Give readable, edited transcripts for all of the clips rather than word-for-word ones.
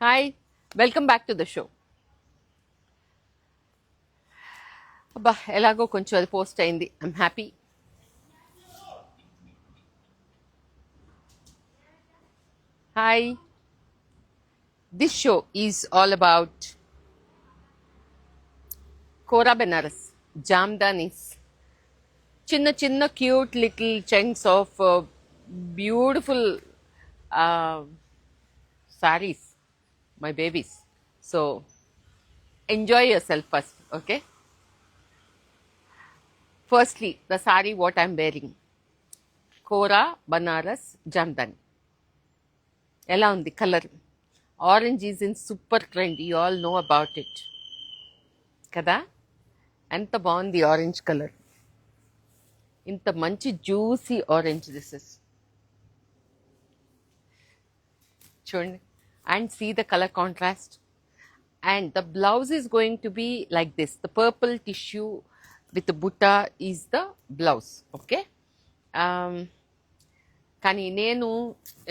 Hi, welcome back to the show. అబ్బా ఎలాగో కొంచెం అది పోస్ట్ అయింది. I'm happy. Hi, this show is all about Kora Benaras jamdanis. చిన్న చిన్న cute little chunks of beautiful sarees, my babies. So enjoy yourself first, okay? Firstly, the saree what I'm wearing, Kora Banaras jamdani. ఎలా ఉంది colour? Orange is in super trend, you all know about it కదా. ఎంత బాగుంది orange colour, ఇంత మంచి juicy orange. This is చూడండి, and see the colour contrast. And the blouse is going to be like this. The purple tissue with butta is the blouse, okay. కానీ నేను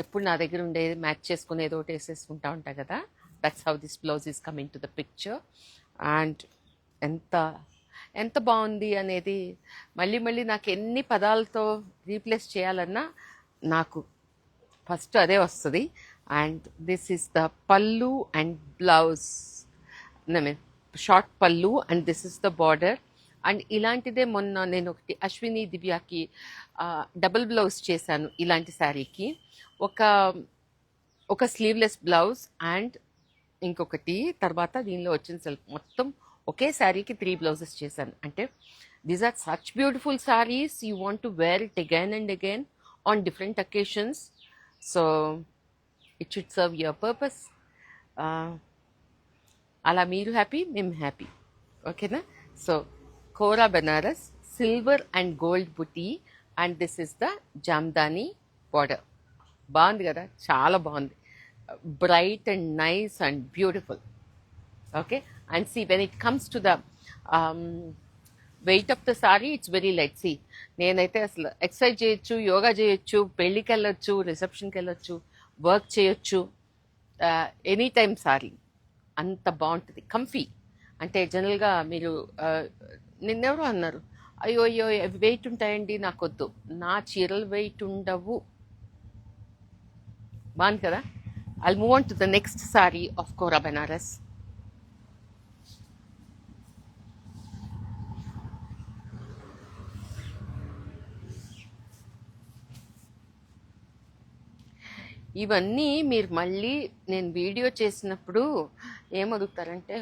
ఎప్పుడు నా దగ్గర ఉండేది మ్యాచ్ చేసుకుని ఏదో ఒకటి వేసేసుకుంటా ఉంటా కదా. That's how this blouse is coming to the picture. And ఎంత ఎంత బాగుంది అనేది మళ్ళీ మళ్ళీ నాకు ఎన్ని పదాలతో రీప్లేస్ చేయాలన్నా నాకు ఫస్ట్ అదే వస్తుంది. And this is the pallu and blouse, I mean short pallu, and this is the border. And ఇలాంటిదే మొన్న నేను ఒకటి అశ్విని దివ్యాకి డబుల్ బ్లౌజ్ చేశాను ఇలాంటి శారీకి. ఒక ఒక స్లీవ్లెస్ బ్లౌజ్ అండ్ ఇంకొకటి తర్వాత దీనిలో వచ్చిన సెల్ఫ్, మొత్తం ఒకే శారీకి 3 బ్లౌజెస్ చేశాను. అంటే these are such beautiful sarees, you want to wear it again and again on different occasions. So it should serve your purpose. అలా మీరు హ్యాపీ, మేము హ్యాపీ, ఓకేనా. So Kora Benaras silver and gold buti, and this is the jamdani border. బాగుంది కదా, చాలా బాగుంది, bright and nice and beautiful, okay. And see when it comes to the weight of the saree, it's very light. C నేనైతే అసలు exercise చేయొచ్చు, యోగా చేయొచ్చు, పెళ్ళికి వెళ్ళొచ్చు, రిసెప్షన్కి వెళ్ళొచ్చు, వర్క్ చేయొచ్చు, ఎనీ టైమ్ సారీ. అంత బాగుంటుంది, కంఫీ. అంటే జనరల్గా మీరు నిన్నెవరో అన్నారు, అయ్యో అయ్యో వెయిట్ ఉంటాయండి నాకొద్దు. నా చీరలు వెయిట్ ఉండవు. బాగుంది కదా. I'll move on to the next saree of Kora Benaras. ఇవన్నీ మీరు మళ్ళీ నేను వీడియో చేసినప్పుడు ఏమడుగుతారంటే,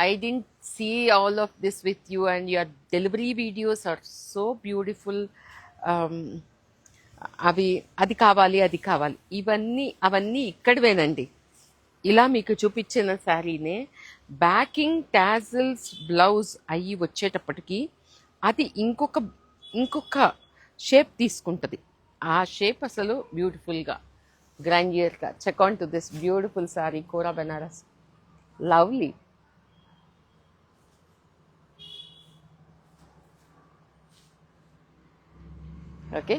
I didn't see all of this with you, and your delivery videos are so beautiful. అవి అది కావాలి అది కావాలి, ఇవన్నీ అవన్నీ ఇక్కడవేనండి. ఇలా మీకు చూపించిన శారీనే బ్యాకింగ్ టాజిల్స్ బ్లౌజ్ అయ్యి వచ్చేటప్పటికి అది ఇంకొక షేప్ తీసుకుంటుంది. ఆ షేప్ అసలు బ్యూటిఫుల్గా గ్రాండియర్గా. Check on to this beautiful saree Kora Benaras, lovely. Okay,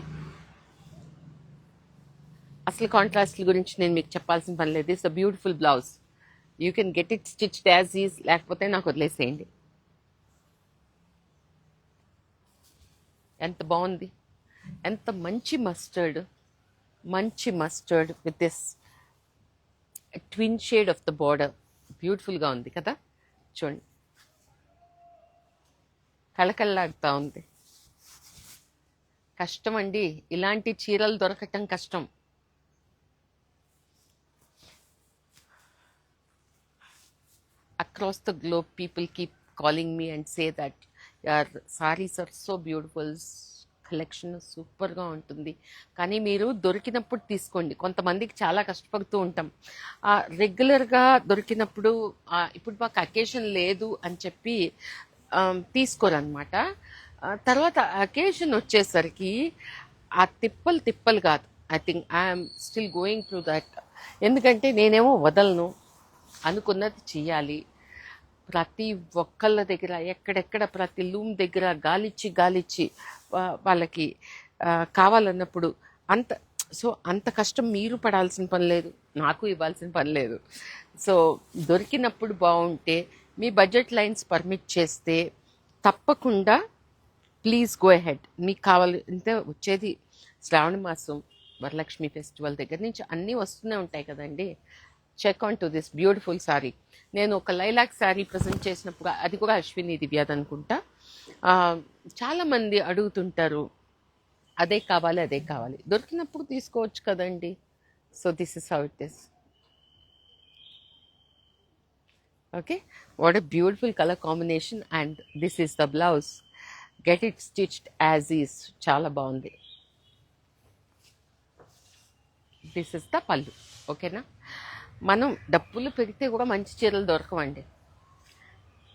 అసలు కాంట్రాస్ట్ల గురించి నేను మీకు చెప్పాల్సిన పని లేదు. It's a beautiful blouse, you can get it stitched as is, లేకపోతే నాకు వదిలేసేయండి. ఎంత బాగుంది, ఎంత మంచి mustard with this twin shade of the border. బ్యూటిఫుల్గా ఉంది కదా, చూడండి, కళకళలాడుతూ ఉంది. కష్టం అండి, ఇలాంటి చీరలు దొరకటం కష్టం. Across the globe, people keep calling me and say that your sarees are so beautiful, collection సూపర్గా ఉంటుంది. కానీ మీరు దొరికినప్పుడు తీసుకోండి. కొంతమందికి చాలా కష్టపడుతూ ఉంటాం, రెగ్యులర్గా దొరికినప్పుడు ఇప్పుడు మాకు అకేషన్ లేదు అని చెప్పి తీసుకోరనమాట. తర్వాత అకేషన్ వచ్చేసరికి ఆ తిప్పలు కాదు. I think I'm still going through that. ఎందుకంటే నేనేమో వదలను, అనుకున్నది చెయ్యాలి. ప్రతి ఒక్కళ్ళ దగ్గర ఎక్కడెక్కడ ప్రతి లూమ్ దగ్గర గాలిచ్చి వాళ్ళకి కావాలన్నప్పుడు అంత సో అంత కష్టం మీరు పడాల్సిన పని లేదు, నాకు ఇవ్వాల్సిన పని లేదు. సో దొరికినప్పుడు బాగుంటే, మీ బడ్జెట్ లైన్స్ పర్మిట్ చేస్తే తప్పకుండా ప్లీజ్ గో అహెడ్. మీకు కావాలంటే వచ్చేది శ్రావణ మాసం, వరలక్ష్మి ఫెస్టివల్ దగ్గర నుంచి అన్నీ వస్తూనే ఉంటాయి కదండి. Check on to this beautiful sari. నేను ఒక లైలాక్ శారీ ప్రజెంట్ చేసినప్పుడు, అది కూడా అశ్విని దివ్యాది అనుకుంటా, చాలామంది అడుగుతుంటారు అదే కావాలి అదే కావాలి. దొరికినప్పుడు తీసుకోవచ్చు కదండి. So this is how it is. Okay, what a beautiful colour combination. And this is the blouse. Get it stitched as is. చాలా బాగుంది. దిస్ ఇస్ ద పళ్ళు. ఓకేనా. మనం డబ్బులు పెడితే కూడా మంచి చీరలు దొరకవండి.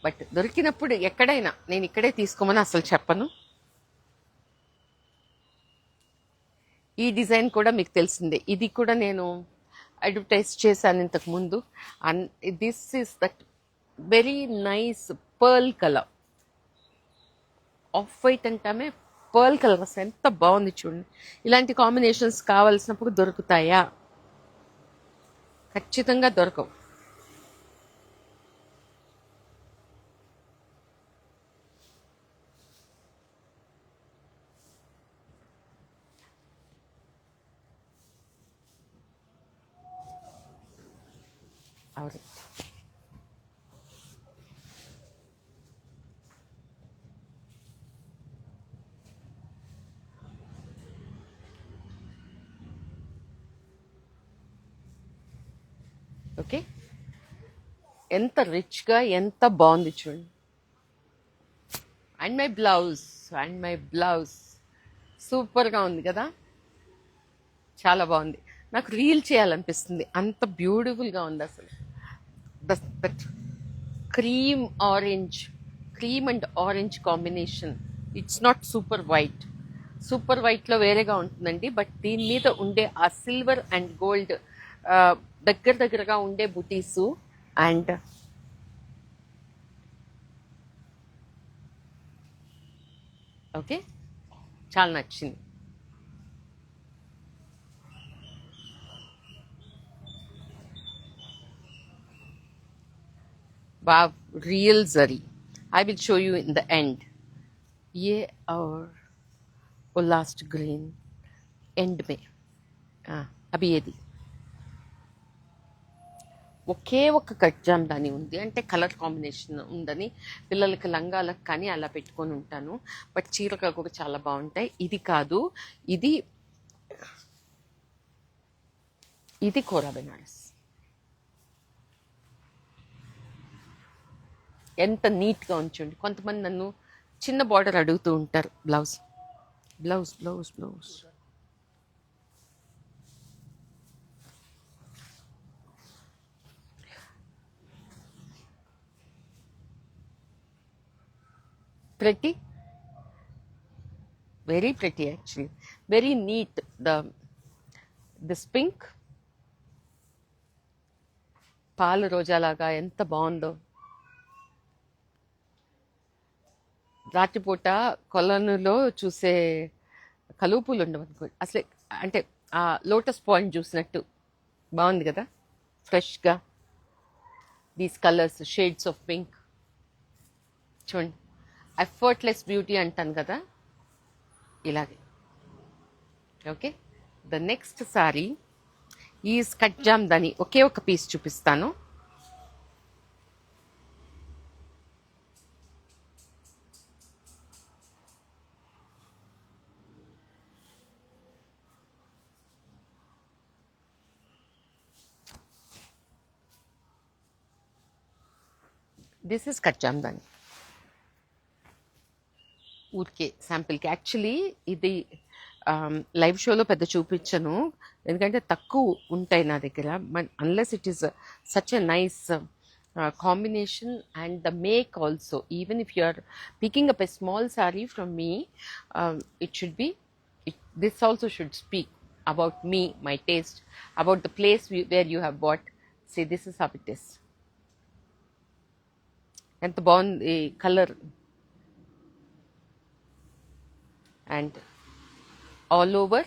బట్ దొరికినప్పుడు ఎక్కడైనా, నేను ఇక్కడే తీసుకోమని అసలు చెప్పను. ఈ డిజైన్ కూడా మీకు తెలిసిందే. ఇది కూడా నేను అడ్వర్టైజ్ చేశాను ఇంతకు ముందు. And this is that very nice pearl colour. Off white అంటామే, పర్ల్ కలర్ అసలు ఎంత బాగుంది చూడండి. ఇలాంటి కాంబినేషన్స్ కావాల్సినప్పుడు దొరుకుతాయా? ఖచ్చితంగా దొరకవు. అవును. ఓకే, ఎంత రిచ్గా ఎంత బాగుంది చూడండి. అండ్ మై బ్లౌజ్ సూపర్గా ఉంది కదా. చాలా బాగుంది. నాకు రీల్ చేయాలనిపిస్తుంది, అంత బ్యూటిఫుల్గా ఉంది అసలు. That cream and orange combination. It's not super white. Super వైట్లో వేరేగా ఉంటుందండి. బట్ దీని మీద ఉండే ఆ సిల్వర్ అండ్ గోల్డ్ దగ్గరగా ఉండే బుటీసు అండ్ ఓకే, చాలా నచ్చింది. Wow, real zari. I will show you in the end. ये और वो लास्ट ग्रीन ఎండ్ మే. అవి ఏది ఒకే ఒక కట్ జామ్దాని ఉంది, అంటే కలర్ కాంబినేషన్ ఉందని పిల్లలకి లంగాలకు కానీ అలా పెట్టుకొని ఉంటాను. బట్ చీరగా కూడా చాలా బాగుంటాయి. ఇది కాదు, ఇది ఇది కోరా బెనారస్. ఎంత నీట్గా ఉంచండి. కొంతమంది నన్ను చిన్న బార్డర్ అడుగుతూ ఉంటారు. Blouse blouse blouse blouse pretty, very pretty actually, very neat. This pink పాలు రోజాలాగా ఎంత బాగుందో. రాత్రిపూట కొలనులో చూసే కలుపులు ఉండవు అసలే, అంటే ఆ లోటస్ పాయింట్ చూసినట్టు బాగుంది కదా. ఫ్రెష్గా these colours, shades of pink చూడండి. ఎఫర్ట్లెస్ బ్యూటీ అంటాను కదా, ఇలాగే. Okay, the next saree is cut jamdani. ఒకే ఒక పీస్ చూపిస్తాను. This is cut jamdani. ఊరికే శాంపిల్కి. యాక్చువల్లీ ఇది లైవ్ షోలో పెద్ద చూపించను, ఎందుకంటే తక్కువ ఉంటాయి నా దగ్గర. Unless it is such a nice combination and the make also. Even if you are picking up a small saree from me, it should be, this also should speak about me, my taste, about the place where you have bought. See, this is how it is. ఎంత బాగుంది colour. And all over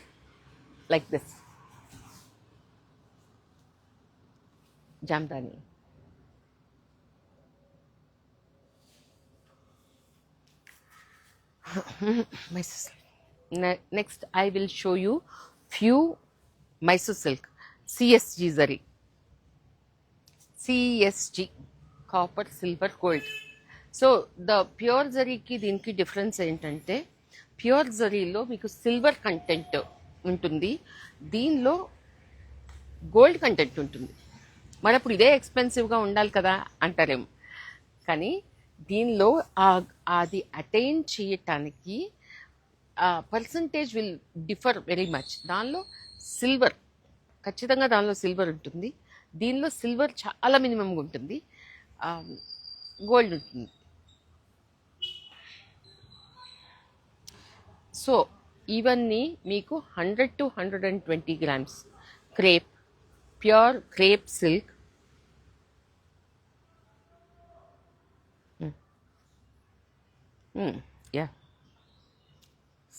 like this. Jamdani. Mysore silk. Next, I will show you few Mysore silk CSG zari. CSG, copper, silver, gold. So the pure జరీకి దీనికి difference ఏంటంటే, pure జరీలో మీకు silver content ఉంటుంది, దీనిలో gold content ఉంటుంది. మరి అప్పుడు ఇదే ఎక్స్పెన్సివ్గా ఉండాలి కదా అంటారేమో, కానీ దీనిలో అది అటైన్ చేయటానికి percentage will differ very much. దానిలో సిల్వర్, ఖచ్చితంగా దానిలో సిల్వర్ ఉంటుంది, దీనిలో సిల్వర్ చాలా మినిమంగా ఉంటుంది, గోల్డ్ ఉంటుంది. సో ఇవన్నీ మీకు 100 to 120 grams crepe, pure crepe silk. Yeah,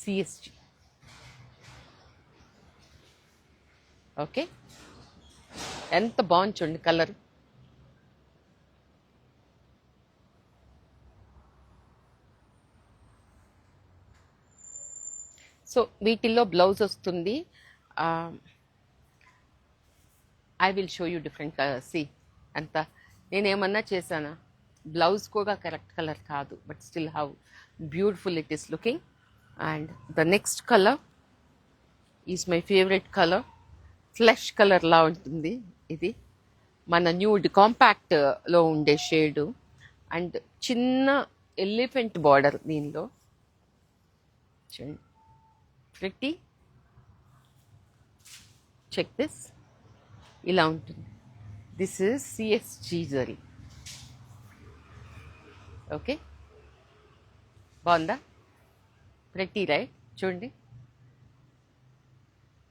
CSG. Okay, ఎంత బాగుంది చూడండి కలర్. సో వీటిల్లో బ్లౌజ్ వస్తుంది. I will show you different colour. See, అంత నేనేమన్నా చేశానా? బ్లౌజ్ కూడా కరెక్ట్ కలర్ కాదు, but still how beautiful it is looking. And the next colour is my favourite colour. Flesh కలర్లా ఉంటుంది ఇది, మన న్యూడ్ కాంపాక్ట్లో ఉండే షేడు, అండ్ చిన్న ఎలిఫెంట్ బార్డర్ దీనిలో. చూడండి, ప్రిటీ. చెక్ దిస్, ఇలా ఉంటుంది. This is CSG zari. Okay, బాగుందా? Pretty right? చూడండి.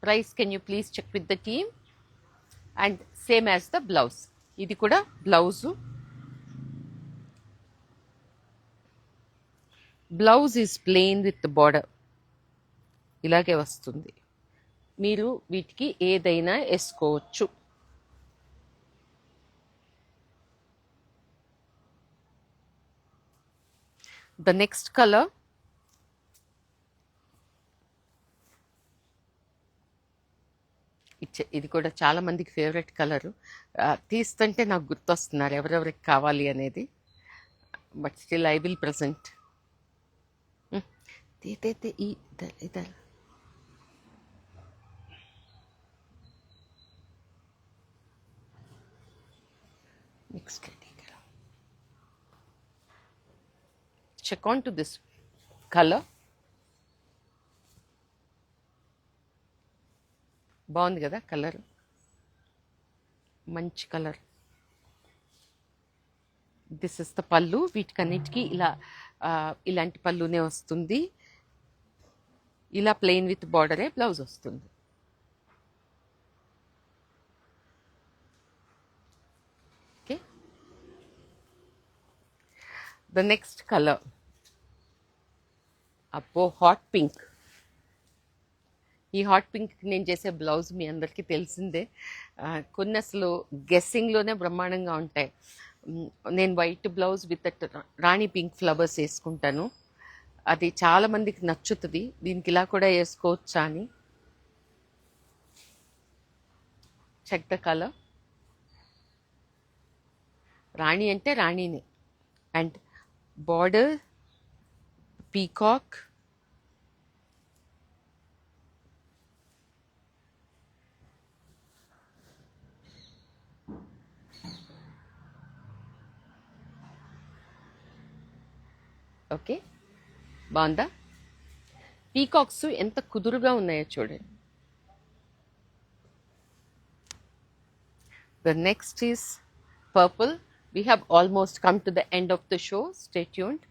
Price can you please check with the team. And same as the blouse, ఇది కూడా blouse. Blouse is plain with border, ఇలాగే వస్తుంది. మీరు వీటికి ఏదైనా వేసుకోవచ్చు. ద నెక్స్ట్ కలర్ ఇది కూడా చాలా మందికి ఫేవరెట్ కలరు. తీస్తుంటే నాకు గుర్తొస్తున్నారు ఎవరెవరికి కావాలి అనేది, but still I will present. ఇదర్ next check on to this colour. బాగుంది కదా కలర్, మంచి కలర్. దిస్ ఇస్ ద పళ్ళు. వీటికన్నిటికీ ఇలాంటి పళ్ళునే వస్తుంది. ఇలా ప్లెయిన్ విత్ బార్డరే బ్లౌజ్ వస్తుంది. ఓకే, ద నెక్స్ట్ కలర్, అబ్బో హాట్ పింక్. ఈ హాట్ పింక్ నేను చేసే బ్లౌజ్ మీ అందరికీ తెలిసిందే. కొన్ని అసలు గెస్సింగ్లోనే బ్రహ్మాండంగా ఉంటాయి. నేను white blouse with Rani pink flowers వేసుకుంటాను, అది చాలా మందికి నచ్చుతుంది. దీనికి ఇలా కూడా వేసుకోవచ్చా అని. Check the colour. రాణి అంటే రాణినే. అండ్ బార్డర్ పీకాక్, ఓకే, బాగుందా? పీకాక్స్ ఎంత కుదురుగా ఉన్నాయో చూడండి. The next is purple. We have almost come to the end of the show. Stay tuned.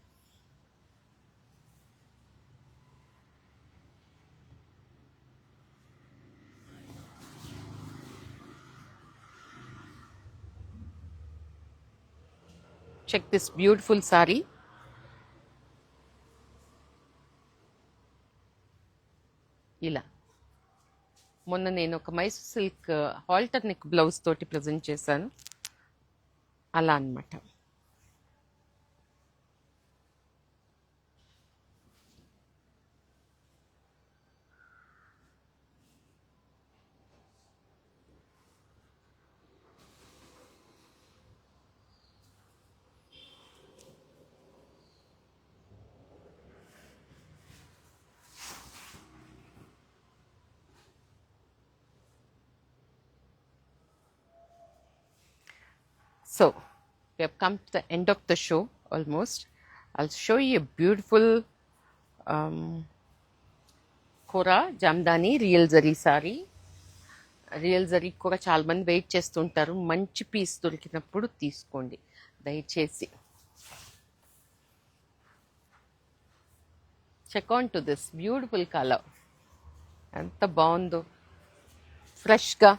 Check this beautiful saree. ఇలా మొన్న నేను ఒక Mysore silk halter neck blouse తోటి ప్రజెంట్ చేశాను. అలా అన్నమాట. So we have come to the end of the show almost. I'll show you a beautiful Kora Jamdani real zari saree. Real zari కూడా చాలా మంది వెయిట్ చేస్తుంటారు. మంచి పీస్ దొరికినప్పుడు తీసుకోండి దయచేసి. Check on to this beautiful colour, ఎంత బాగుందో ఫ్రెష్గా.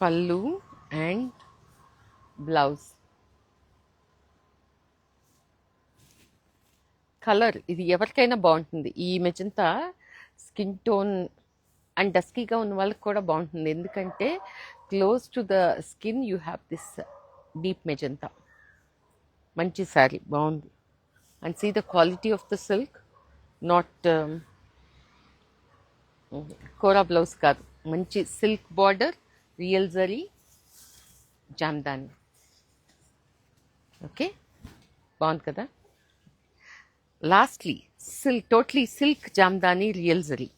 పళ్ళు అండ్ బ్లౌజ్ కలర్ ఇది ఎవరికైనా బాగుంటుంది. ఈ మెజంతా స్కిన్ టోన్ అండ్ డస్కీగా ఉన్న వాళ్ళకి కూడా బాగుంటుంది, ఎందుకంటే close to the skin you have this deep magenta. మంచి శారీ బాగుంది. And see the quality of the silk, not కోరా బ్లౌజ్ కాదు, మంచి silk border, real zari, jamdani. Okay, బాగుంది కదా. Lastly, silk, totally silk Jamdani real zari.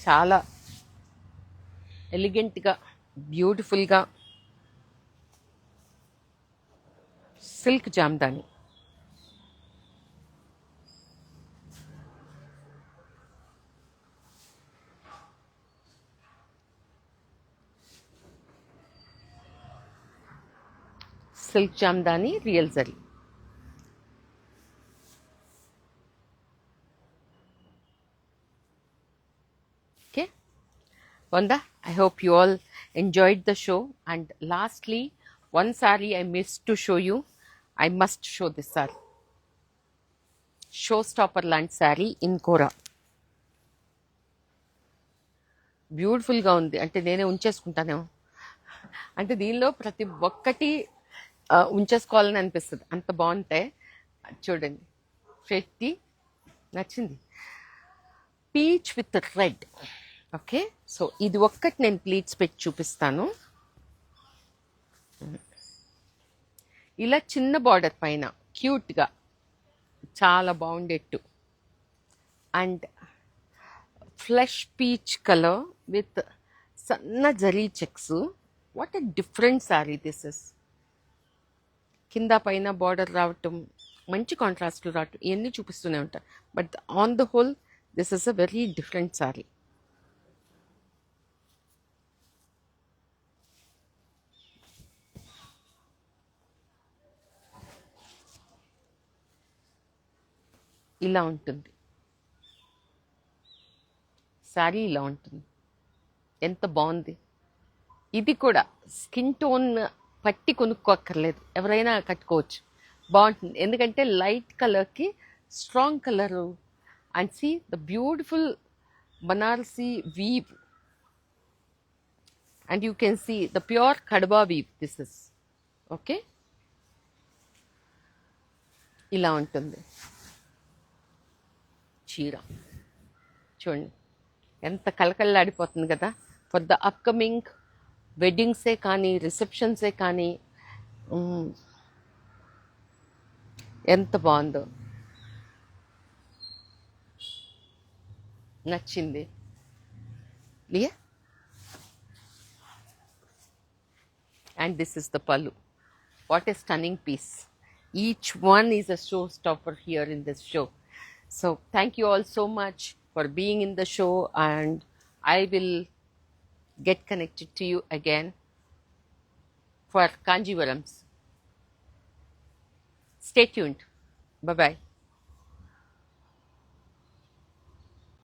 చాలా ఎలిగెంట్గా బ్యూటిఫుల్గా silk Jamdani. Silk Jamdani real zari. Okay, Vanda, I hope you all enjoyed the show. And lastly, one saree I missed to show you. I must show this saree. Showstopper land saree in Kora. బ్యూటిఫుల్గా ఉంది. అంటే నేనే ఉంచేసుకుంటానేమో, అంటే దీనిలో ప్రతి ఒక్కటి ఉంచేసుకోవాలని అనిపిస్తుంది, అంత బాగుంటాయి. చూడండి, ప్రతి నచ్చింది. Peach with red. Okay, so ఇది ఒక్కటి నేను ప్లీట్స్ పెట్టి చూపిస్తాను. ఇలా చిన్న బార్డర్ పైన క్యూట్గా చాలా బాగుండేట్టు. And flesh peach colour with సన్న zari checks. What a different saree this is. కింద పైన బార్డర్ రావటం, మంచి కాంట్రాస్ట్లు రావటం, ఇవన్నీ చూపిస్తూనే ఉంటారు. But on the whole this is a very different sari. ఇలా ఉంటుంది శారీ, ఇలా ఉంటుంది. ఎంత బాగుంది. ఇది కూడా స్కిన్ టోన్ పట్టి కొనుక్కోక్కర్లేదు, ఎవరైనా కట్టుకోవచ్చు, బాగుంటుంది. ఎందుకంటే లైట్ కలర్కి strong colour. And see the beautiful Banarasi weave, and you can see the pure kadwa weave this is. Okay, ఇలా ఉంటుంది చీర. చూడండి ఎంత కలకల్లాడిపోతుంది కదా. ఫర్ ద అప్కమింగ్ వెడ్డింగ్సే కానీ రిసెప్షన్సే కానీ ఎంత బాగుందో, నచ్చింది. Liya, and this is the pallu. What a stunning piece. Each one is a showstopper here in this show. So thank you all so much for being in the show, and I will get connected to you again for Kanjivarams. Stay tuned. Bye bye.